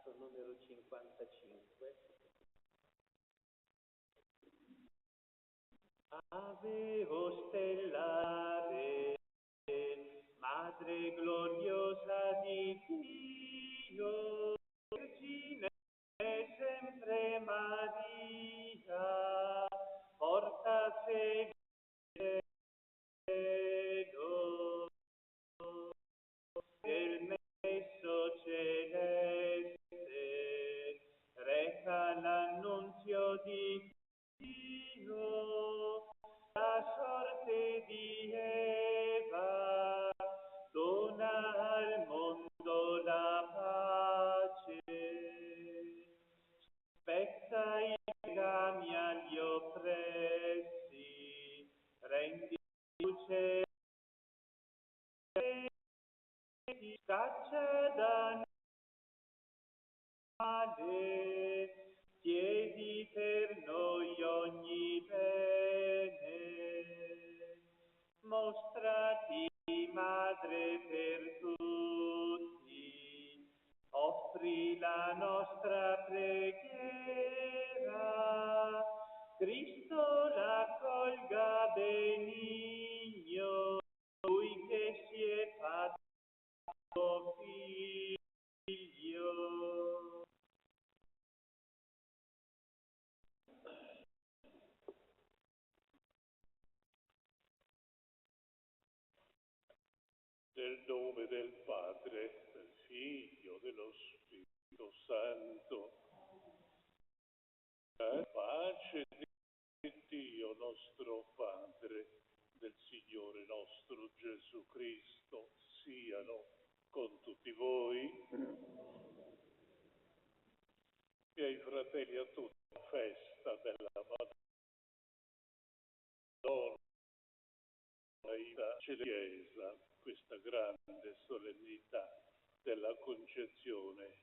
canto numero 55. Ave o stellare, Madre gloriosa di Dio, Vergine sempre Maria, porta segreto del messo celeste, reca l'annunzio di Dio, la sorte di Eva, dona al mondo la pace, spezza i legami agli oppressi, rendi luce e scaccia da male, chiedi per noi ogni bene, mostrati madre per tutti, offri la nostra preghiera, Cristo l'accolga benigno, lui che si è fatto figlio. Nel nome del Padre, del Figlio, dello Spirito Santo, la pace di Dio nostro Padre, del Signore nostro Gesù Cristo, siano con tutti voi. Miei fratelli, a tutti, la festa della Madonna, la Chiesa, questa grande solennità della concezione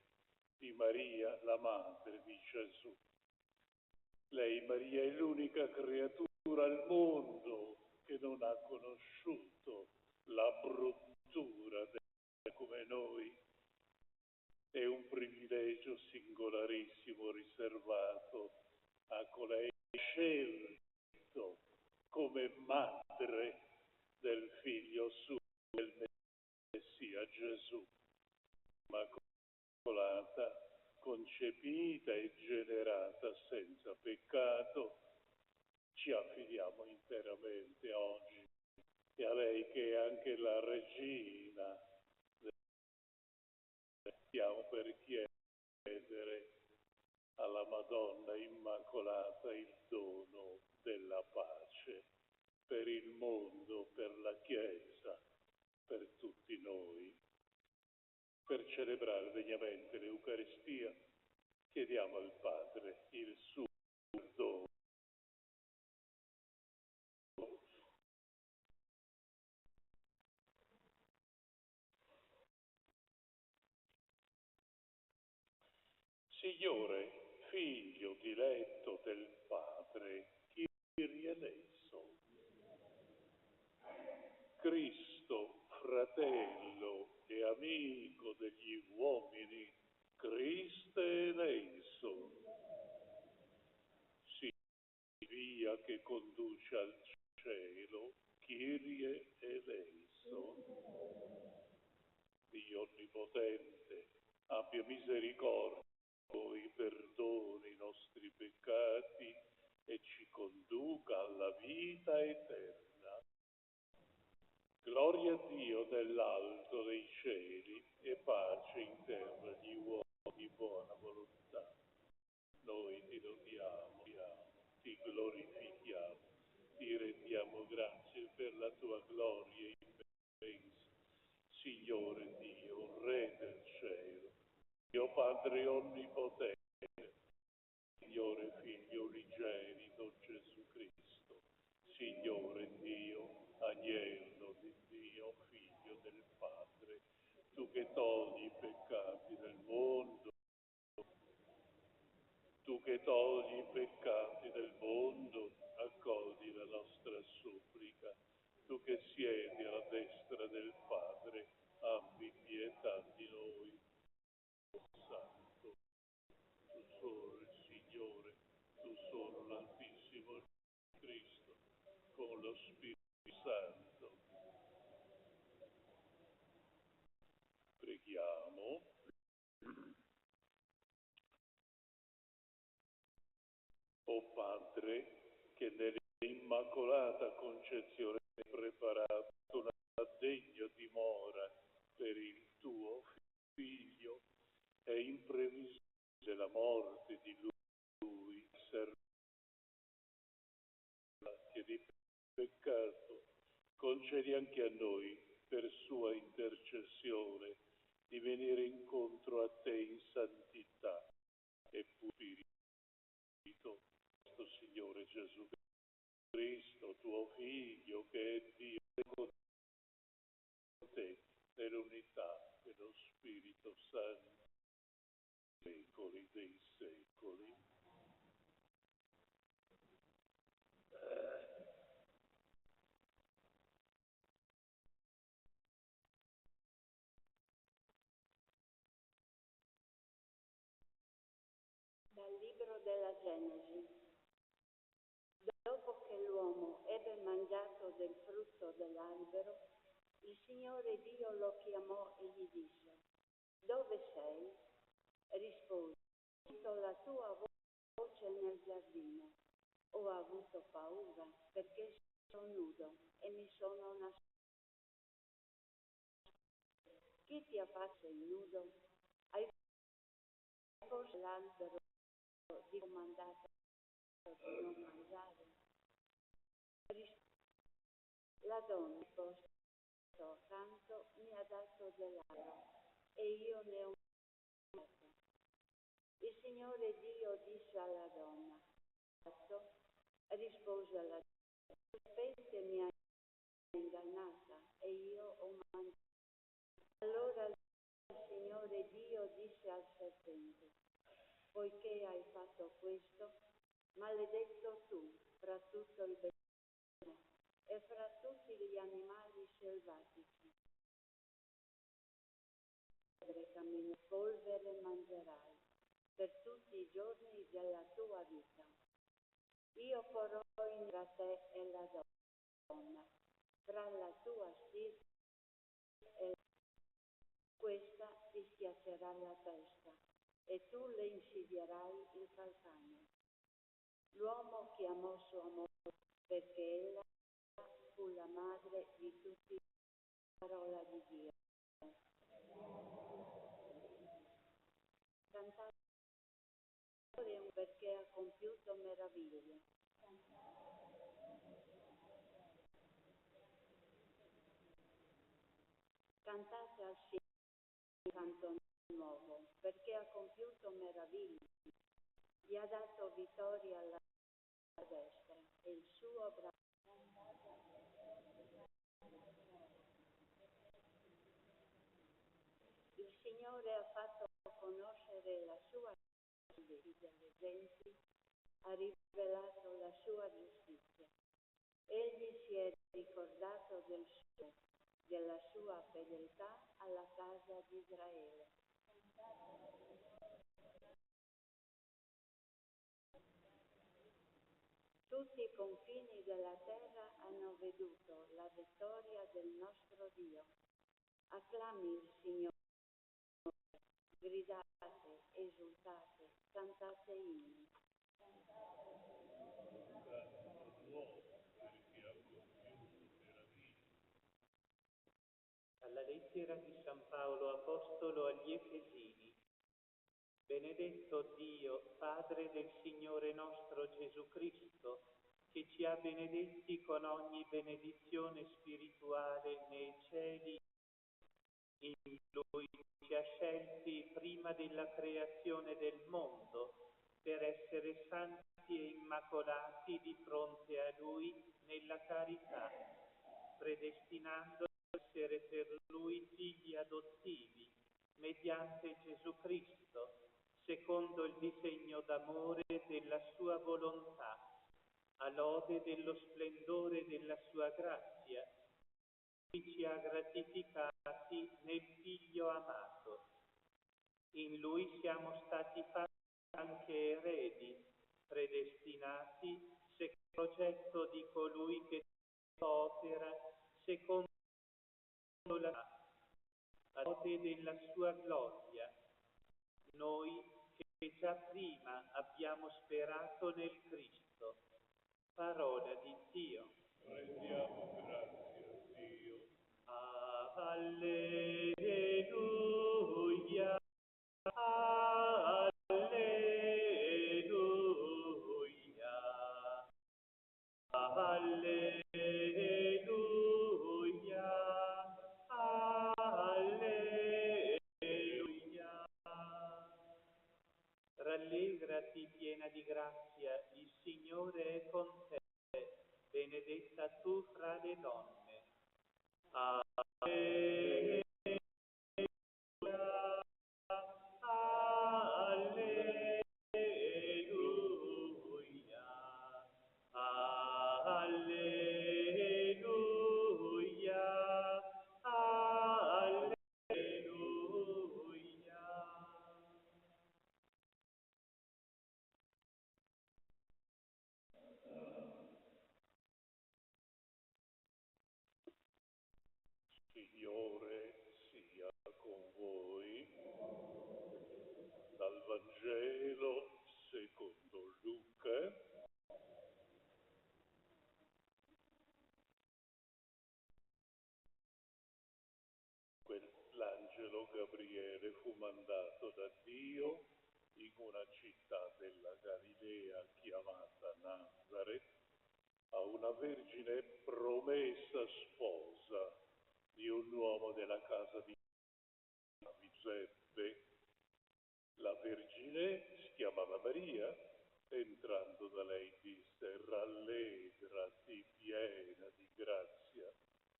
di Maria, la madre di Gesù. Lei, Maria, è l'unica creatura al mondo che non ha conosciuto la bruttura come noi. È un privilegio singolarissimo riservato a colei scelto come madre del figlio suo, del Messia Gesù, immacolata, concepita e generata senza peccato. Ci affidiamo interamente oggi e a lei che è anche la regina. Stiamo per chiedere alla Madonna Immacolata il dono della pace per il mondo, per la Chiesa, per tutti noi. Per celebrare degnamente l'Eucaristia chiediamo al Padre il suo dono. Signore, Figlio diletto del Padre, Kyrie eleison. Cristo, fratello e amico degli uomini, Christe eleison. Sì, via che conduce al cielo, Kyrie eleison. Dio onnipotente, abbia misericordia, poi perdoni i nostri peccati e ci conduca alla vita eterna. Gloria a Dio nell'alto dei cieli e pace in terra agli uomini di buona volontà. Noi ti lodiamo, ti glorifichiamo, ti rendiamo grazie per la tua gloria immensa. Signore Dio, Re del cielo, Dio Padre onnipotente, Signore Figlio unigenito Gesù Cristo, Signore Dio, agnello di Dio, Figlio del Padre, tu che togli i peccati del mondo, tu che togli i peccati del mondo, accogli la nostra supplica, tu che siedi alla destra del Padre, abbi pietà di noi. Santo, Cristo, con lo Spirito Santo. Preghiamo. O Padre, che nell'Immacolata Concezione hai preparato una degna dimora per il tuo Figlio, e in previsione della morte di Lui, che di peccato, concedi anche a noi, per sua intercessione, di venire incontro a te in santità e purito. Nostro Signore Gesù Cristo, tuo Figlio, che è Dio, con te, nell'unità dello Spirito Santo, secoli dei secoli. Dal libro della Genesi. Dopo che l'uomo ebbe mangiato del frutto dell'albero, il Signore Dio lo chiamò e gli disse: «Dove sei?» Rispose: «Ho sentito la tua voce nel giardino. Ho avuto paura perché sono nudo e mi sono nascosto. Chi ti ha fatto nudo? Hai forse l'albero di comandato di non mangiare?» La donna posto accanto mi ha dato dell'albero e io ne ho mangiato. Il Signore Dio disse alla donna: rispose alla donna: il serpente mi ha ingannata e io ho mangiato. Allora il Signore Dio disse al serpente: poiché hai fatto questo, maledetto tu fra tutto il bestiame e fra tutti gli animali selvatici. Polvere mangerai per tutti i giorni della tua vita. Io porrò tra te e la donna, tra la tua stirpe e questa ti schiaccerà la testa e tu le insidierai il calcagno. L'uomo chiamò sua moglie perché ella fu la madre di tutti la parola di Dio. Cantate perché ha compiuto meraviglie. Cantate al Signore un canto nuovo, perché ha compiuto meraviglie. Gli ha dato vittoria alla destra e il suo braccio. Il Signore ha fatto conoscere la sua giustizia delle genti, ha rivelato la sua giustizia. Egli si è ricordato della sua fedeltà alla casa di Israele. Tutti i confini della terra hanno veduto la vittoria del nostro Dio. Acclami il Signore, gridate, esultate, cantate inni. Dalla lettera di San Paolo Apostolo agli Efesini. Benedetto Dio, Padre del Signore nostro Gesù Cristo, che ci ha benedetti con ogni benedizione spirituale nei cieli. In Lui ci ha scelti prima della creazione del mondo per essere santi e immacolati di fronte a Lui nella carità, predestinando a essere per Lui figli adottivi mediante Gesù Cristo, secondo il disegno d'amore della sua volontà, a lode dello splendore della sua grazia, che ci ha gratificati nel Figlio amato. In Lui siamo stati fatti anche eredi, predestinati secondo il progetto di colui che opera, secondo la lode della sua gloria, noi che già prima abbiamo sperato nel Cristo. Parola di Dio. Rendiamo grazie a Dio. Alleluia, alleluia, alleluia, alleluia. Rallegrati piena di grazia, il Signore è con te, benedetta tu fra le donne. Alleluia, alleluia, alleluia, alleluia. Signore sia con voi. Dal Vangelo secondo Luca. L'angelo Gabriele fu mandato da Dio in una città della Galilea chiamata Nazaret a una vergine promessa sposa di un uomo della casa di Giuseppe. La vergine si chiamava Maria, entrando da lei disse: rallegrati piena di grazia,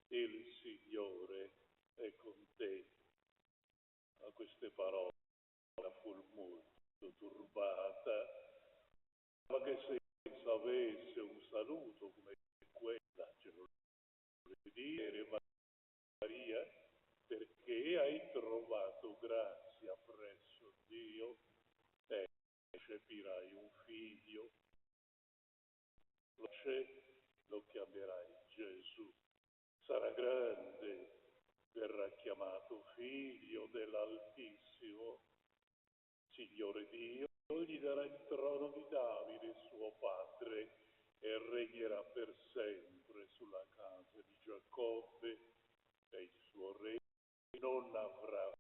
il Signore è con te. A queste parole fu molto turbata, ma che senza avesse un saluto come quell'angelo le dire: Maria, perché hai trovato grazia presso Dio, e riceverai un figlio, lo chiamerai Gesù. Sarà grande, verrà chiamato figlio dell'Altissimo. Signore Dio gli darà il trono di Davide, suo padre, e regnerà per sempre sulla casa di Giacobbe, e il suo regno non avrà.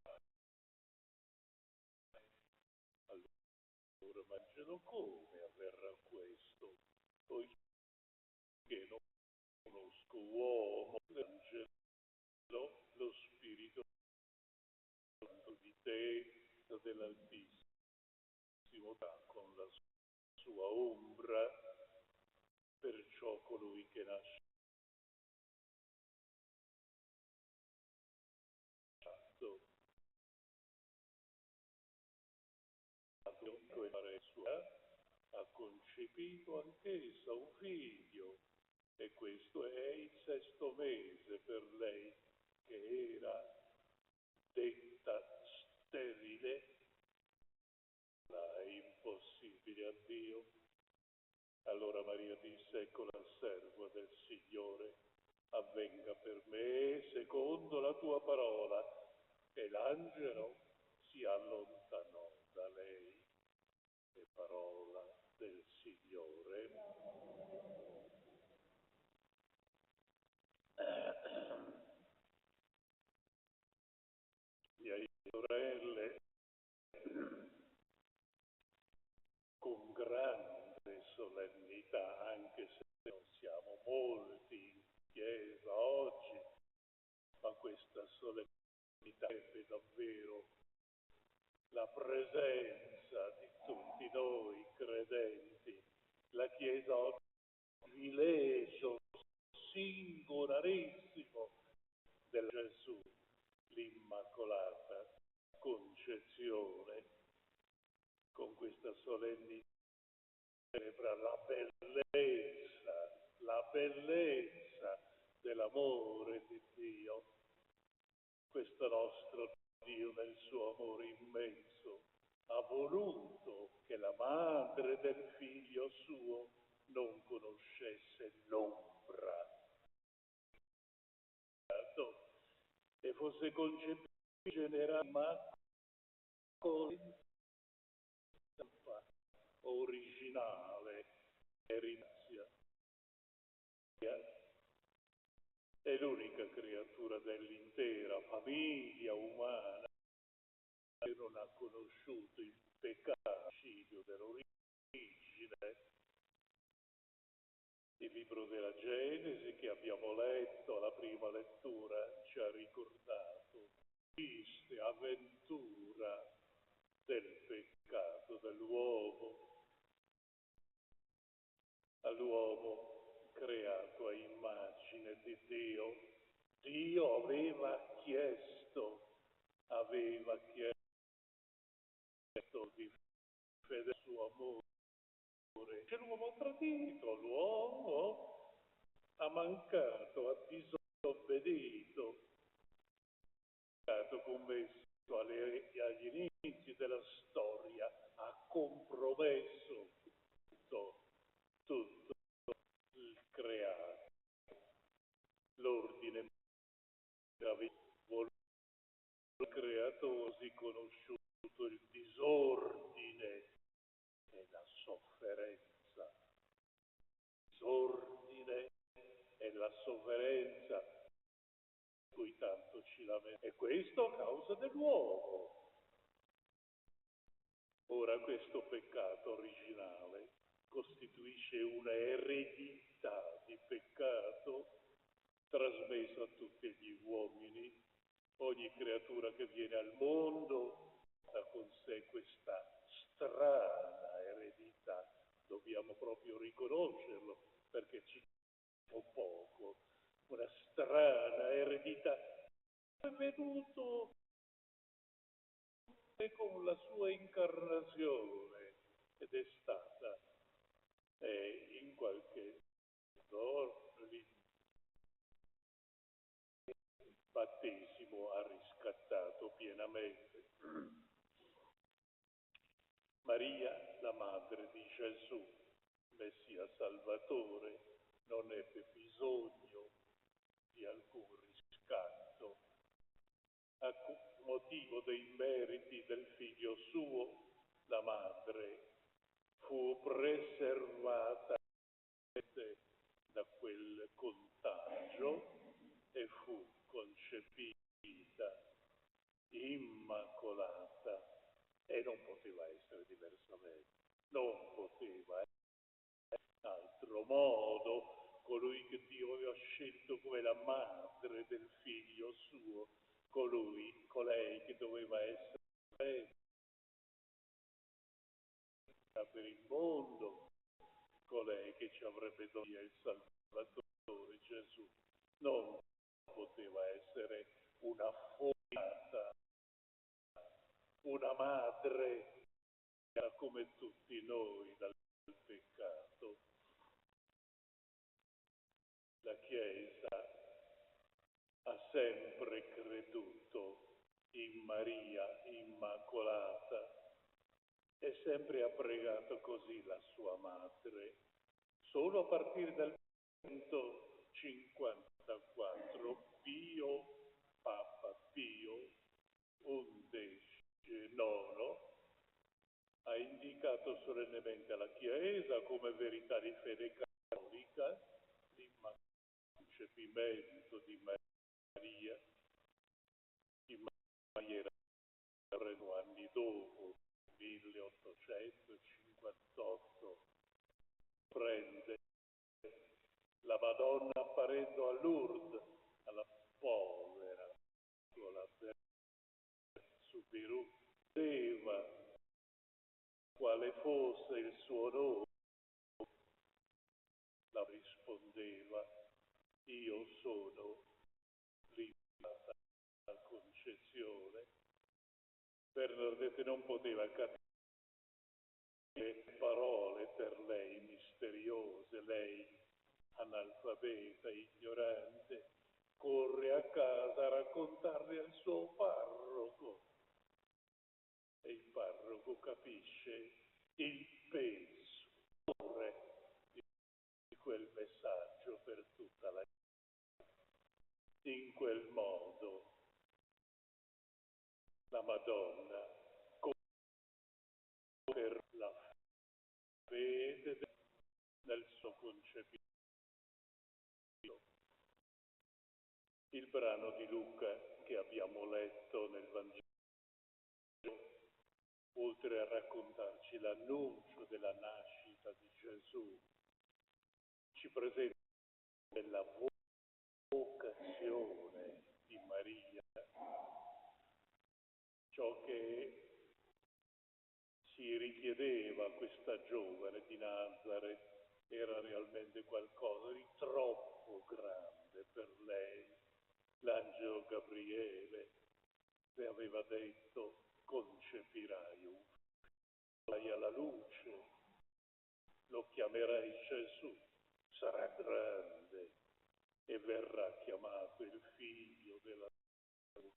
Allora immaginano come avverrà questo, poiché non conosco uomo, l'angelo, lo Spirito Santo di te, dell'Altissimo, con la sua ombra, perciò colui che nasce ha concepito anch'essa un figlio, e questo è il 6° mese per lei, che era detta sterile. È impossibile a Dio. Allora Maria disse: ecco la serva del Signore, avvenga per me secondo la tua parola. E l'angelo si allontanò da lei. E parola del Signore. Miei sorelle, con grande solennità, anche se non siamo molti in chiesa oggi, ma questa solennità è davvero la presenza di tutti noi credenti. La Chiesa oggi è un privilegio singolarissimo del Gesù, l'Immacolata Concezione. Con questa solennità celebra la bellezza dell'amore di Dio. Questo nostro Dio, nel suo amore immenso, ha voluto che la madre del figlio suo non conoscesse l'ombra e fosse concepito in generale ma con stampa originale e rinazia. È l'unica creatura dell'intera famiglia umana che non ha conosciuto il peccato dell'origine. Il libro della Genesi che abbiamo letto, la prima lettura, ci ha ricordato triste avventura del peccato dell'uomo, all'uomo creato a immagine di Dio. Dio aveva chiesto di fede al suo amore. Che l'uomo ha tradito, l'uomo ha mancato, ha disobbedito, commesso agli inizi della storia, ha compromesso tutto il creato, l'ordine voluto dal creatore, si conosciuto il disordine e la sofferenza. Disordine e la sofferenza cui tanto ci lamentiamo. E questo a causa dell'uomo. Ora questo peccato originale costituisce una eredità di peccato trasmessa a tutti gli uomini. Ogni creatura che viene al mondo ha con sé questa strana eredità. Dobbiamo proprio riconoscerlo perché ci fa poco. Una strana eredità. È venuto con la sua incarnazione ed è stata in qualche modo il battesimo ha riscattato pienamente. Maria, la madre di Gesù, Messia Salvatore, non ebbe bisogno di alcun riscatto. A motivo dei meriti del figlio suo, la madre fu preservata da quel contagio e fu concepita immacolata e non poteva essere diversamente, non poteva essere in altro modo. Colui che Dio aveva scelto come la madre del figlio suo, colei che doveva essere per il mondo, colei che ci avrebbe dato il Salvatore Gesù, non poteva essere una fogliata, una madre come tutti noi dal peccato. La Chiesa ha sempre creduto in Maria Immacolata e sempre ha pregato così la sua madre. Solo a partire dal 1954 Papa Pio XI ha indicato solennemente alla Chiesa come verità di fede cattolica l'immacolato concepimento di Maria in maniera 3 anni dopo, 1858, prende la Madonna apparendo a Lourdes, alla povera piccola su Pirù, vedeva quale fosse il suo nome, la rispondeva: io sono l'Immacolata Concezione. Bernardete non poteva capire parole per lei misteriose, lei analfabeta, ignorante, corre a casa a raccontarle al suo parroco e il parroco capisce il peso messaggio per tutta la vita. In quel modo la Madonna, per la fede nel suo concepimento. Il brano di Luca che abbiamo letto nel Vangelo, oltre a raccontarci l'annuncio della nascita di Gesù, ci presenta la vocazione di Maria, ciò che si richiedeva a questa giovane di Nazareth era realmente qualcosa di troppo grande per lei. L'angelo Gabriele le aveva detto: concepirai un figlio alla luce, lo chiamerai Gesù, sarà grande e verrà chiamato il figlio della luce.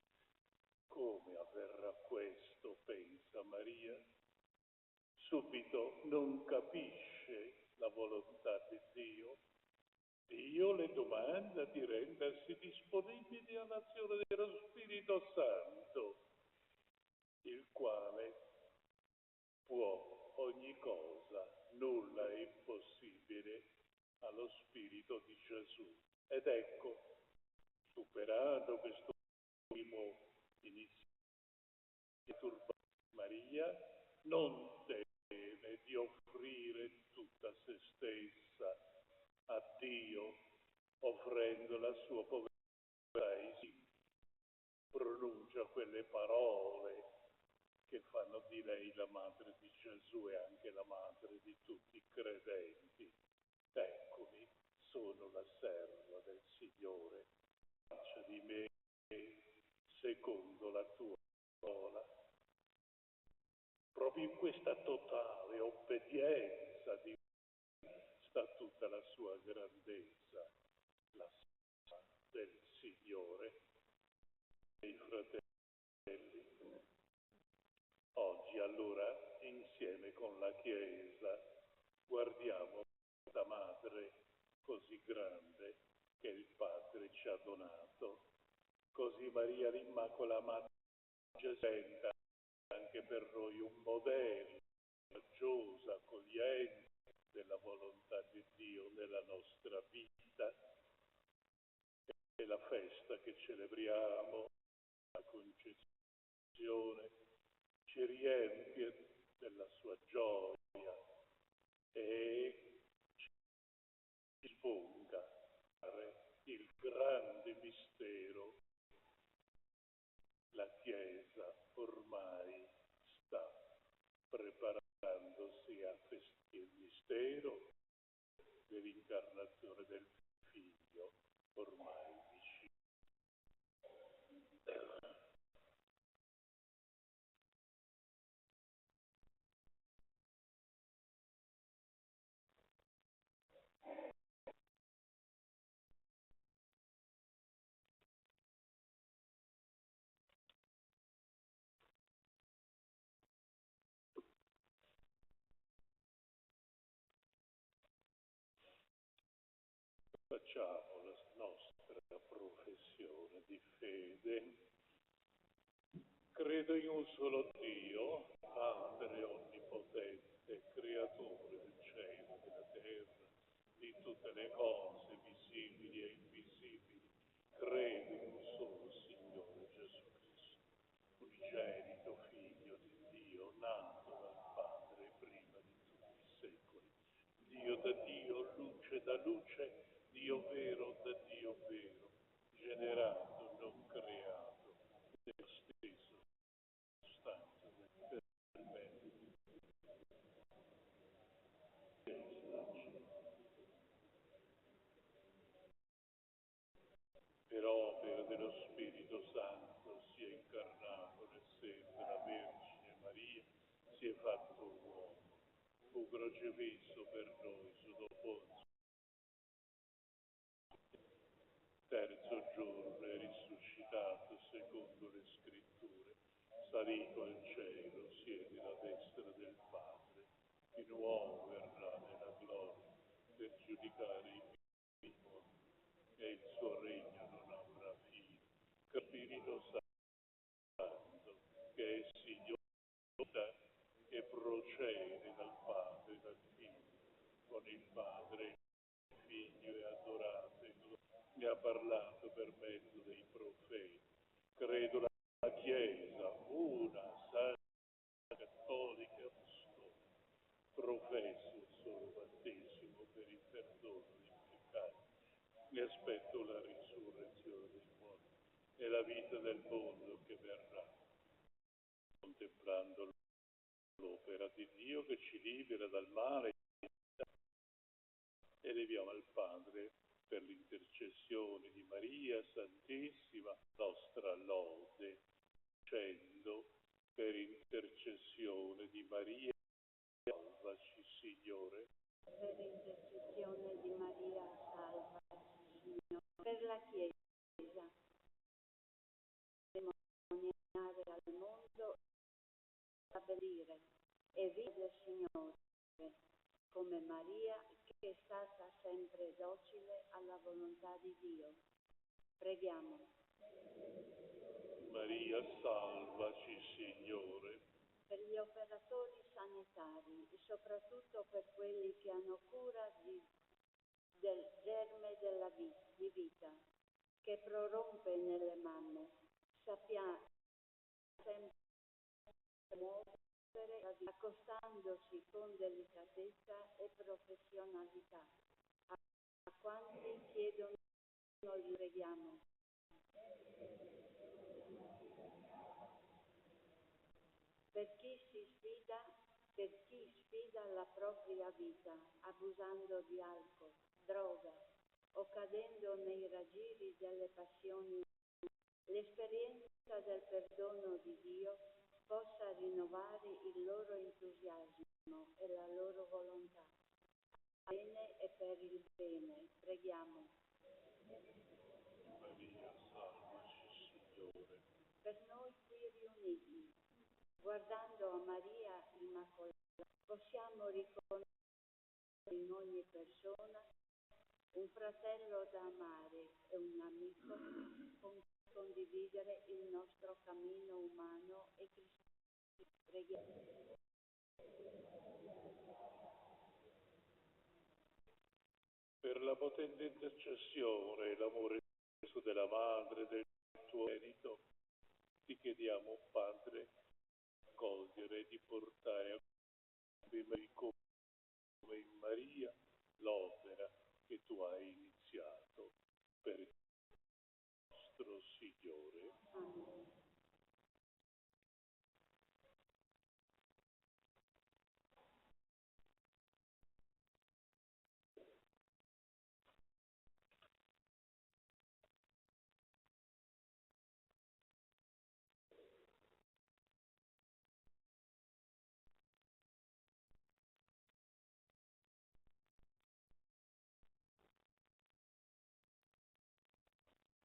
Come avverrà questo, pensa Maria? Subito non capisce la volontà di Dio. Dio le domanda di rendersi disponibili all'azione dello Spirito Santo, il quale può ogni cosa, nulla è impossibile allo Spirito di Gesù. Ed ecco, superato questo primo inizio di turbazione, Maria non teme di offrire tutta se stessa a Dio, offrendo la sua povertà e si pronuncia quelle parole che fanno di lei la madre di Gesù e anche la madre di tutti i credenti. Eccomi, sono la serva del Signore, faccia di me secondo la tua parola. Proprio in questa totale obbedienza di sta tutta la sua grandezza, la serva del Signore. E i fratelli, oggi allora insieme con la Chiesa guardiamo questa madre così grande che il Padre ci ha donato. Così Maria l'Immacolata diventa anche per noi un modello coraggioso, accogliente della volontà di Dio nella nostra vita. E la festa che celebriamo, la concezione, ci riempie della sua gioia e ci sponga il grande mistero. La Chiesa ormai sta preparandosi a festare il mistero dell'incarnazione del Figlio, ormai vicino. Facciamo la nostra professione di fede. Credo in un solo Dio, Padre onnipotente, creatore del cielo e della terra, di tutte le cose visibili e invisibili. Credo in un solo Signore Gesù Cristo, unigenito Figlio di Dio, nato dal Padre prima di tutti i secoli. Dio da Dio, luce da luce, Dio vero da Dio vero, generato, non creato, dello stesso sostanza per me. Per opera dello Spirito Santo si è incarnato nel seno della Vergine Maria, si è fatto uomo, fu crocefisso per noi sotto Ponzio. Terzo giorno è risuscitato secondo le scritture, salì al cielo, siede alla destra del Padre, di nuovo verrà nella gloria per giudicare i e il suo regno non avrà fine. Che Spirito Santo, che è Signore e procede dal Padre e dal Figlio, con il Padre e il Figlio e adorato e glorificato. Mi ha parlato per mezzo dei profeti. Credo la Chiesa, una, santa, cattolica e apostolica, professo il solo battesimo per il perdono dei peccati. Mi aspetto la risurrezione dei morti e la vita del mondo che verrà, contemplando l'opera di Dio che ci libera dal male e leviamo al Padre per l'intercessione di Maria Santissima, nostra lode, dicendo: per intercessione di Maria, salvaci Signore. Per intercessione di Maria, salvaci Signore. Per la Chiesa, testimoniare al mondo, stabilire e vivere, Signore, come Maria, che è stata sempre docile alla volontà di Dio. Preghiamo. Maria, salvaci Signore. Per gli operatori sanitari e soprattutto per quelli che hanno cura del germe di vita, che prorompe nelle mamme, sappiamo sempre muovere accostandosi con delicatezza e professionalità. A quanti chiedono, li preghiamo. Per chi sfida la propria vita, abusando di alcol, droga o cadendo nei raggiri delle passioni, l'esperienza del perdono di Dio possa rinnovare il loro entusiasmo e la loro volontà. Bene e per il bene, preghiamo. Maria, salvaci Signore. Per noi qui riuniti, guardando a Maria Immacolata, possiamo riconoscere in ogni persona un fratello da amare e un amico con cui condividere il nostro cammino umano e cristiano. Preghiamo. Per la potente intercessione e l'amore della madre del tuo merito, ti chiediamo, Padre, di accogliere e di portare a compimento come in Maria l'opera che tu hai iniziato per il nostro Signore. Amen.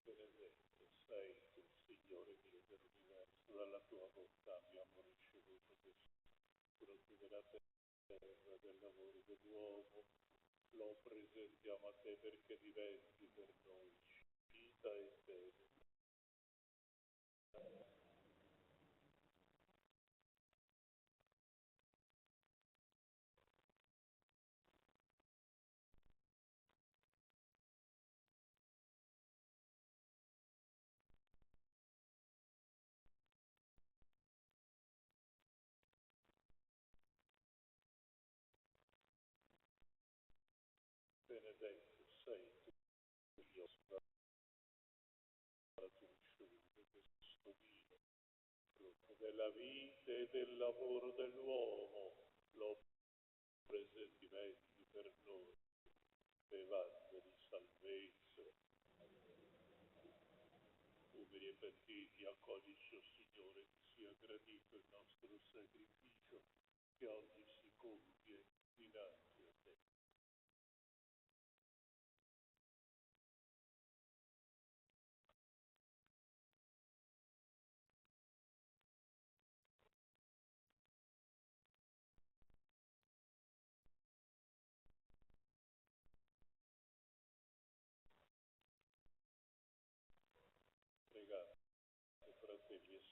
Benedetto sei tu, Signore Dio dell'universo, dalla tua bontà abbiamo ricevuto questo frutto della terra, del lavoro dell'uomo. Lo presentiamo a te perché diventi per noi vita e bene. Benedetto sei tu, Dio, la tua sciolta, questo vino, frutto della vita e del lavoro dell'uomo, lo presentimenti per noi, bevande di salvezza. Umili e pentiti, accoglici, o Signore, che sia gradito il nostro sacrificio, che oggi si compie dinanzi a te.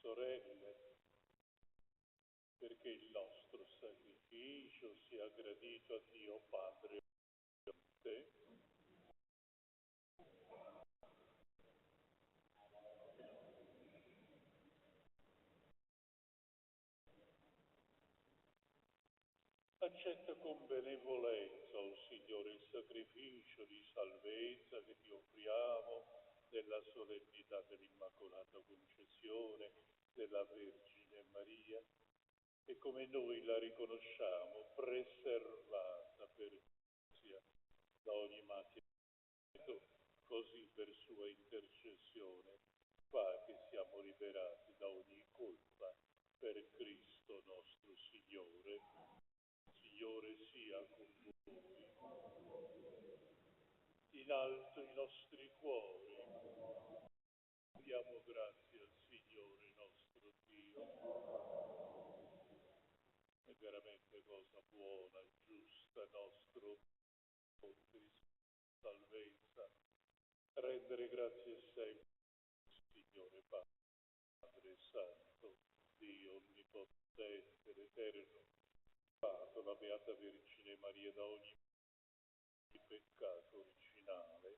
sorelle, perché il nostro sacrificio sia gradito a Dio Padre e te. Accetta con benevolenza, o Signore, il sacrificio di salvezza che ti offriamo nella solennità dell'Immacolata Concezione della Vergine Maria, e come noi la riconosciamo preservata per grazia da ogni macchia, così per sua intercessione fa che siamo liberati da ogni colpa per Cristo nostro Signore. Signore sia con voi. In alto i nostri cuori, diamo grazie al Signore nostro Dio. È veramente cosa buona, giusta, nostro fonte di salvezza, rendere grazie sempre, Signore Padre Santo, Dio Onnipotente, l'Eterno, la Beata Vergine Maria da ogni peccato originale,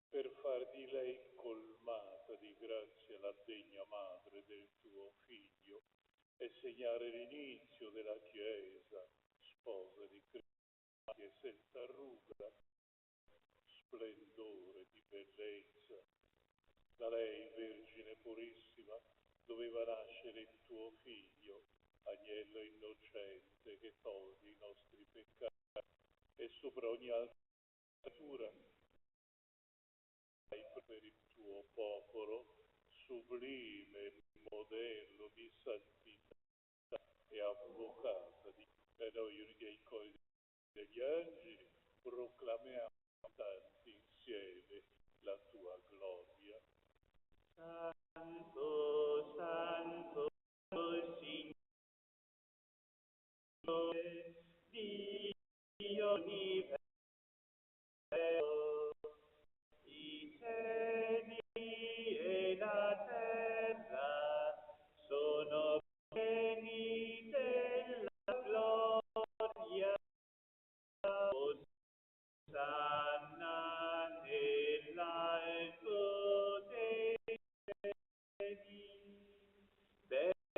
per far di lei colmata di grazia la degna madre del tuo Figlio e segnare l'inizio della Chiesa, sposa di Cristo, che senza ruga, splendore di bellezza. Da lei, Vergine purissima, doveva nascere il tuo Figlio, agnello innocente che toglie i nostri peccati, e sopra ogni altra natura per il tuo popolo, sublime modello di santità e avvocata di noi uniti ai cori degli angeli, proclamiamo tanti insieme la tua gloria. Santo, Santo, Signore, Dio universo, i cieli e la terra sono pieni della gloria. Osanna nell'alto dei cieli.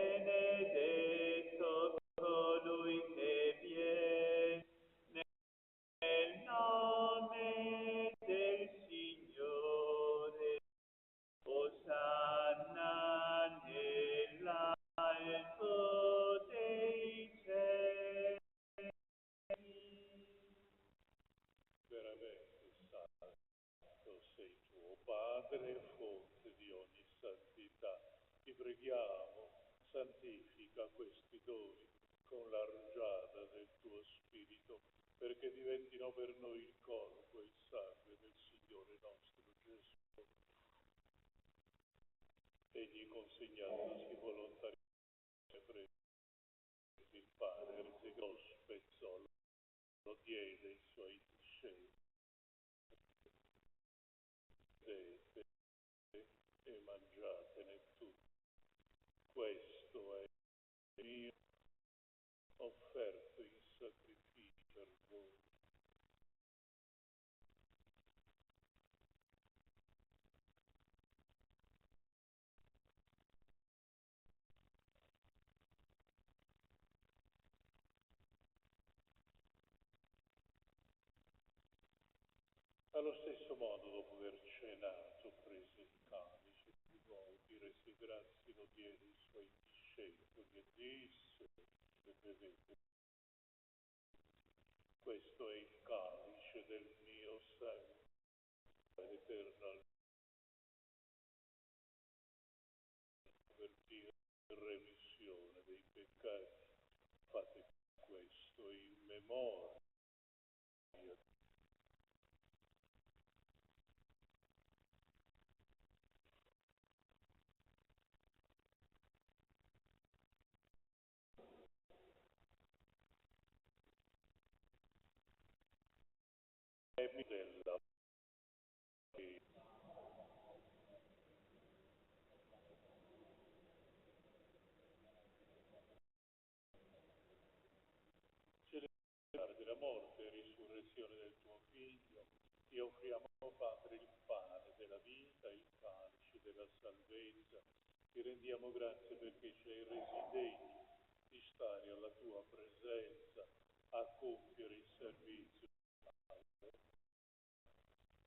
Benedetto colui che viene nel nome del Signore. Osanna nell'alto dei cieli. Veramente santo sei tuo Padre, fonte di ogni santità. Ti preghiamo, santifica questi doni con la rugiada del tuo Spirito, perché diventino per noi il corpo e il sangue del Signore nostro Gesù. Egli, consegnandosi volontariamente, prese il pane, lo spezzò, lo diede ai suoi discepoli e mangiatene tutti. Questo è il mio offerto in sacrificio per voi. Allo stesso modo, dopo aver cenato, prese il calice di nuovo, di resi grazie, lo diede ai suoi discepoli e disse: bevete, questo è il calice del mio sangue, l'eterno per remissione dei peccati. Fate questo in memoria. Della la morte e risurrezione del tuo Figlio, ti offriamo, Padre, il pane della vita, il calice della salvezza. Ti rendiamo grazie perché ci hai resi degni di stare alla tua presenza, a compiere il servizio.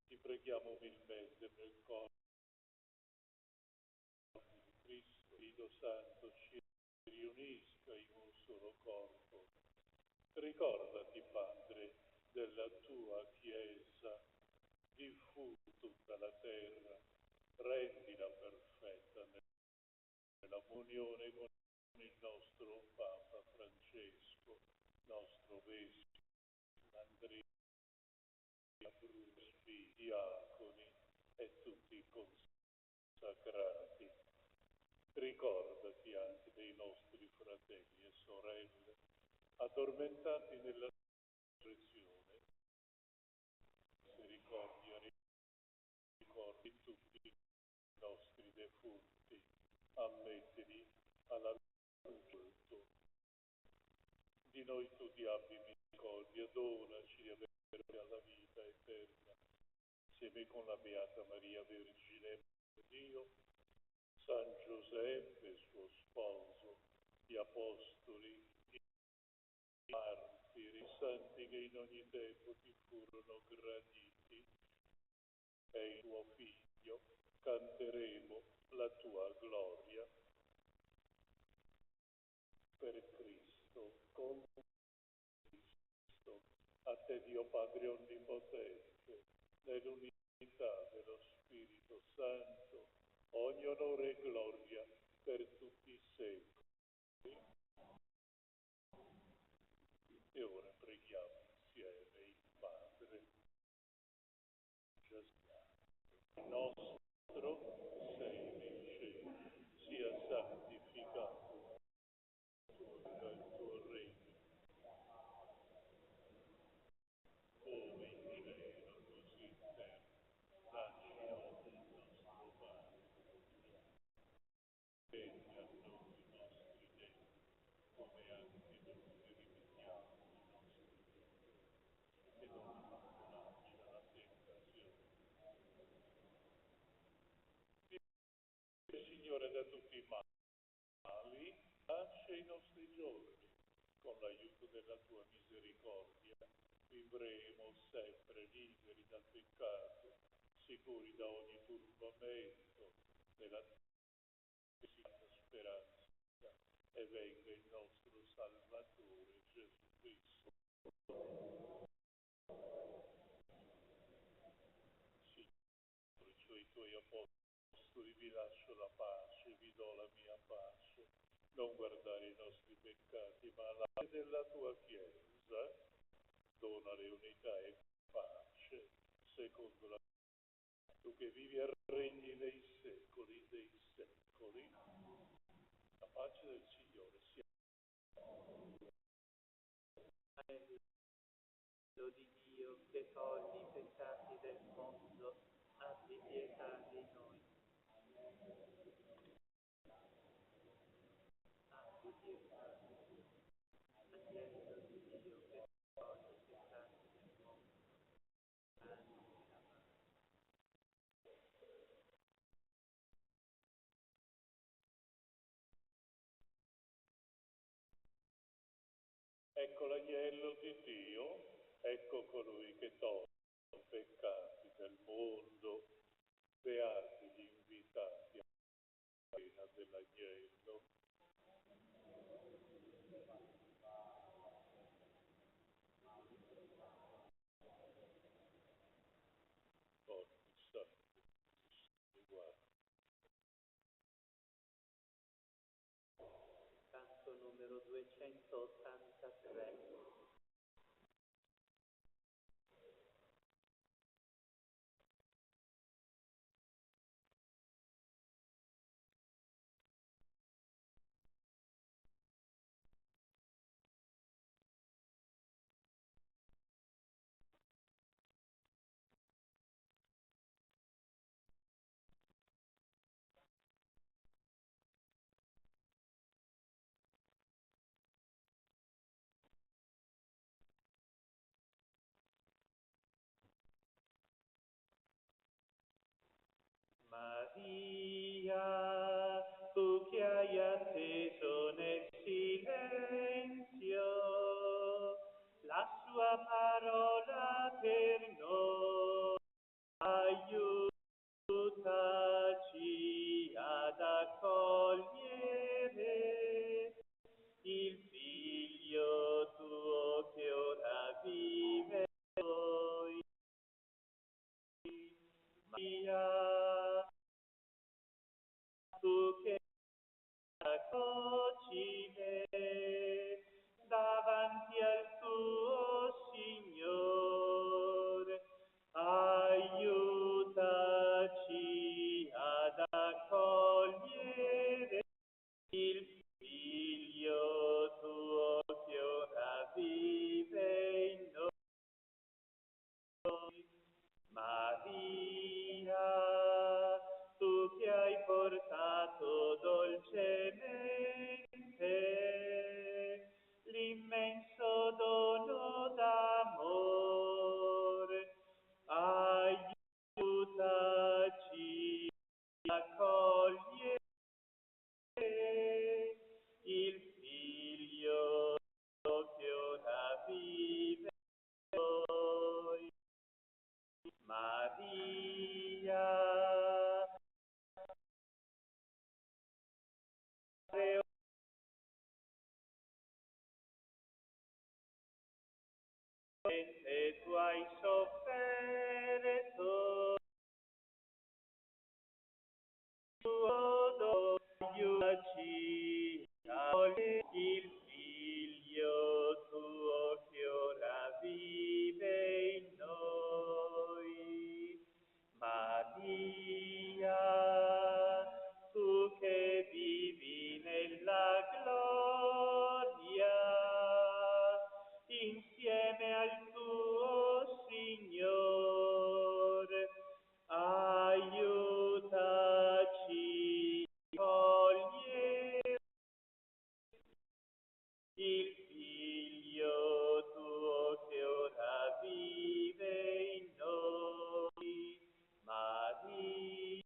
Ti preghiamo umilmente per il corpo di Cristo, Spirito Santo ci riunisca in un solo corpo. Ricordati, Padre, della tua Chiesa, diffusa tutta la terra, rendila perfetta nella comunione con il nostro Papa Francesco, nostro Vescovo, Andrea, Bruspi, diaconi e tutti i consacrati. Ricordati anche dei nostri fratelli e sorelle, addormentati nella resurrezione. Ricordi tutti i nostri defunti, ammettili alla luce. Di noi tu ti abbi misericordia, donaci di avere alla vita eterna, insieme con la Beata Maria Vergine Dio, San Giuseppe, suo sposo, gli Apostoli, i martiri, i santi che in ogni tempo ti furono graditi, e il tuo Figlio, canteremo la tua gloria. Per Cristo, con Cristo, a te Dio Padre Onnipotente, nell'unità dello Spirito Santo, ogni onore e gloria per tutti i secoli. E ora preghiamo insieme il Padre. Il nostro sei nei cieli, sia santificato venga il tuo regno, come in cielo, così in terra. Dacci oggi il nostro pane quotidiano. Prendi a noi i nostri debiti, come anche noi rimettiamo i nostri debitori, e non ci condannarci alla tentazione. Signore, da tutti i mali, lascia i nostri giorni, con l'aiuto della tua misericordia, vivremo sempre liberi dal peccato, sicuri da ogni turbamento, nella speranza, e venga il nostro Salvatore Gesù Cristo. Signore, cioè i tuoi apostoli, vi lascio la pace, vi do la mia pace. Non guardare i nostri peccati, ma la pace della tua Chiesa. Donale unità e pace, secondo la tu che vivi e regni nei secoli dei secoli. La pace del Signore sia. Anello di Dio che togli i peccati del mondo, abbi pietà di noi. Abbi pietà di noi. Agnello di Dio che togli i peccati del mondo, Ecco l'agnello di Dio, ecco colui che toglie i peccati del mondo. Beati gli invitati alla cena dell'agnello. Porti santo, guarda. canto numero 283. Maria, tu che hai atteso nel silenzio la sua parola per noi, aiutaci ad accogliere il Figlio tuo che ora vive in noi. Maria, tu che accoglie davanti al tuo Signore, aiutaci ad accogliere il Figlio tuo che ora vive in noi. Maria, tu che hai portato dolcemente l'immenso dono d'amore, aiutaci a accogliere il Figlio che ora vive in noi. Maria, e tu hai sofferto tuo aiutaci a accogliere il Figlio tuo che ora vive in noi. Maria, tu che vivi nella gloria insieme al tuo Signore, aiutaci a cogliere il Figlio tuo che ora vive in noi. Maria.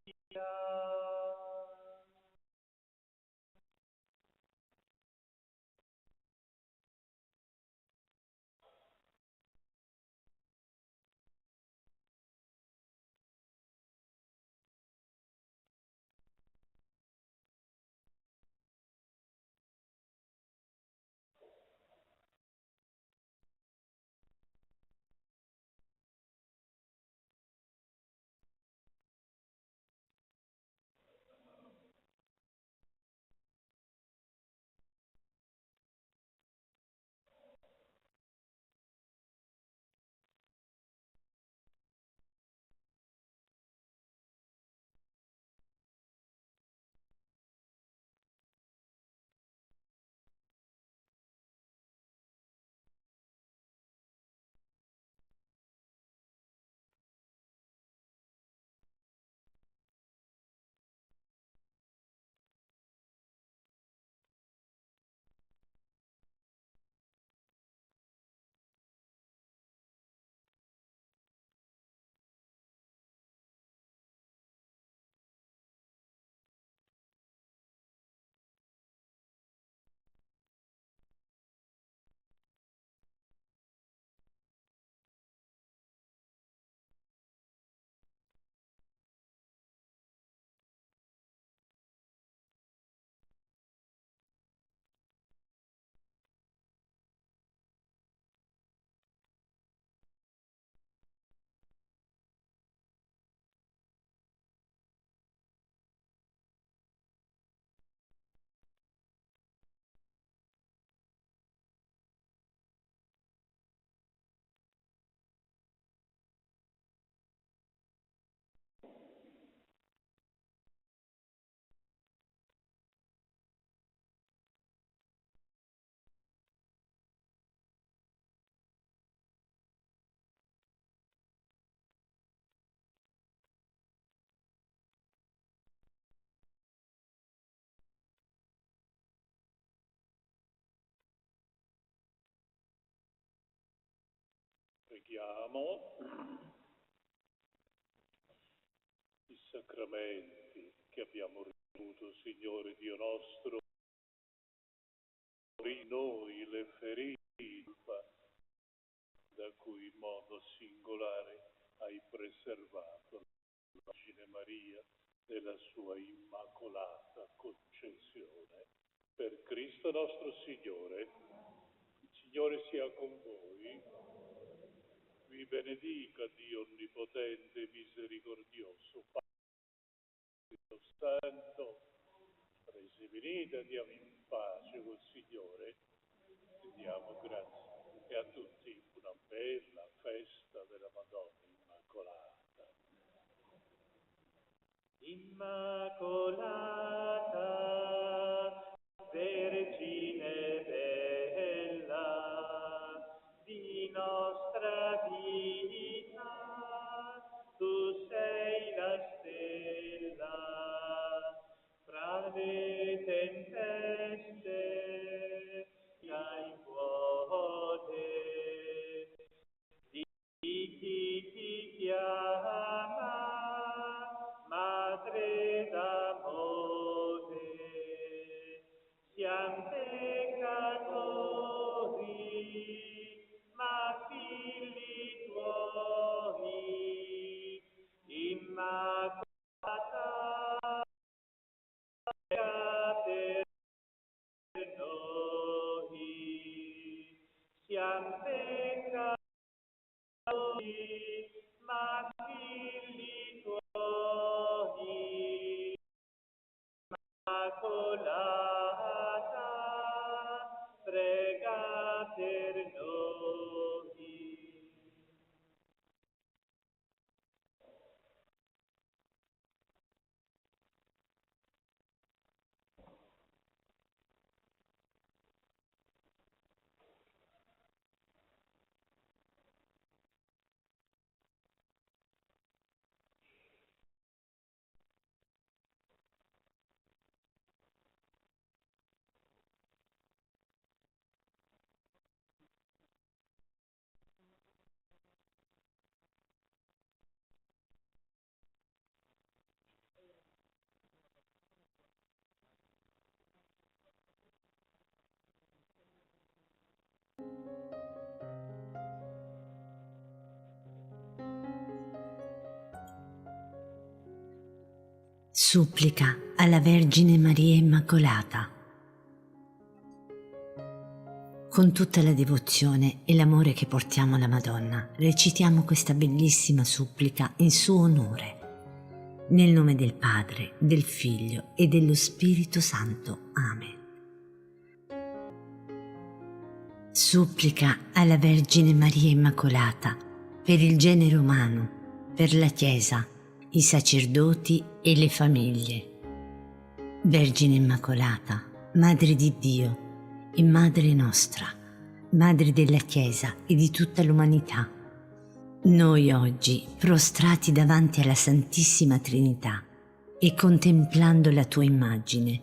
Preghiamo. I sacramenti che abbiamo ricevuto, Signore Dio nostro, in noi le ferite da cui in modo singolare hai preservato la Vergine Maria nella sua immacolata concezione. Per Cristo nostro Signore. Il Signore sia con voi. Vi benedica Dio Onnipotente e Misericordioso, Padre Santo. Presi, venite, andiamo in pace col Signore e diamo grazie. E a tutti una bella festa della Madonna Immacolata. Immacolata, Vergine bella, di nostra vita, tu sei la stella, fra le tempeste, hai vuote, di chi ti chiama, Madre d'amore, siamo peccatori, ma figli tuoi, Immacolata, prega per noi, siamo peccatori, ma figli tuoi, Immacolata, prega per noi. Supplica alla Vergine Maria Immacolata. Con tutta la devozione e l'amore che portiamo alla Madonna, recitiamo questa bellissima supplica in suo onore. Nel nome del Padre, del Figlio e dello Spirito Santo. Amen. Supplica alla Vergine Maria Immacolata per il genere umano, per la Chiesa, i sacerdoti e le famiglie. Vergine Immacolata, Madre di Dio e Madre nostra, Madre della Chiesa e di tutta l'umanità, noi oggi, prostrati davanti alla Santissima Trinità e contemplando la tua immagine,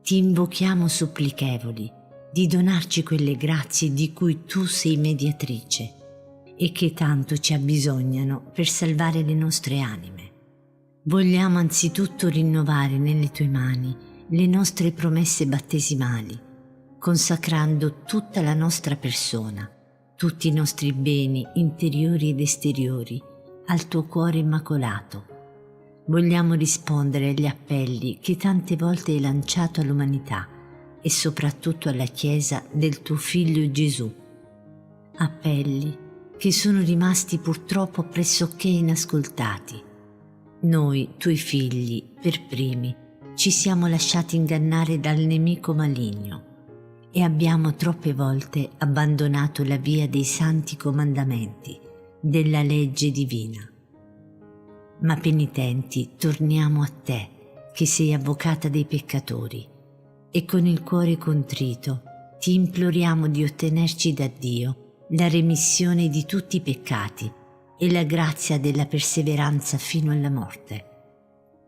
ti invochiamo supplichevoli di donarci quelle grazie di cui tu sei mediatrice e che tanto ci abbisognano per salvare le nostre anime. Vogliamo anzitutto rinnovare nelle tue mani le nostre promesse battesimali, consacrando tutta la nostra persona, tutti i nostri beni interiori ed esteriori al tuo cuore immacolato. Vogliamo rispondere agli appelli che tante volte hai lanciato all'umanità e soprattutto alla Chiesa del tuo Figlio Gesù. Appelli che sono rimasti purtroppo pressoché inascoltati. Noi, tuoi figli, per primi, ci siamo lasciati ingannare dal nemico maligno e abbiamo troppe volte abbandonato la via dei santi comandamenti, della legge divina. Ma penitenti, torniamo a te, che sei avvocata dei peccatori, e con il cuore contrito ti imploriamo di ottenerci da Dio la remissione di tutti i peccati e la grazia della perseveranza fino alla morte.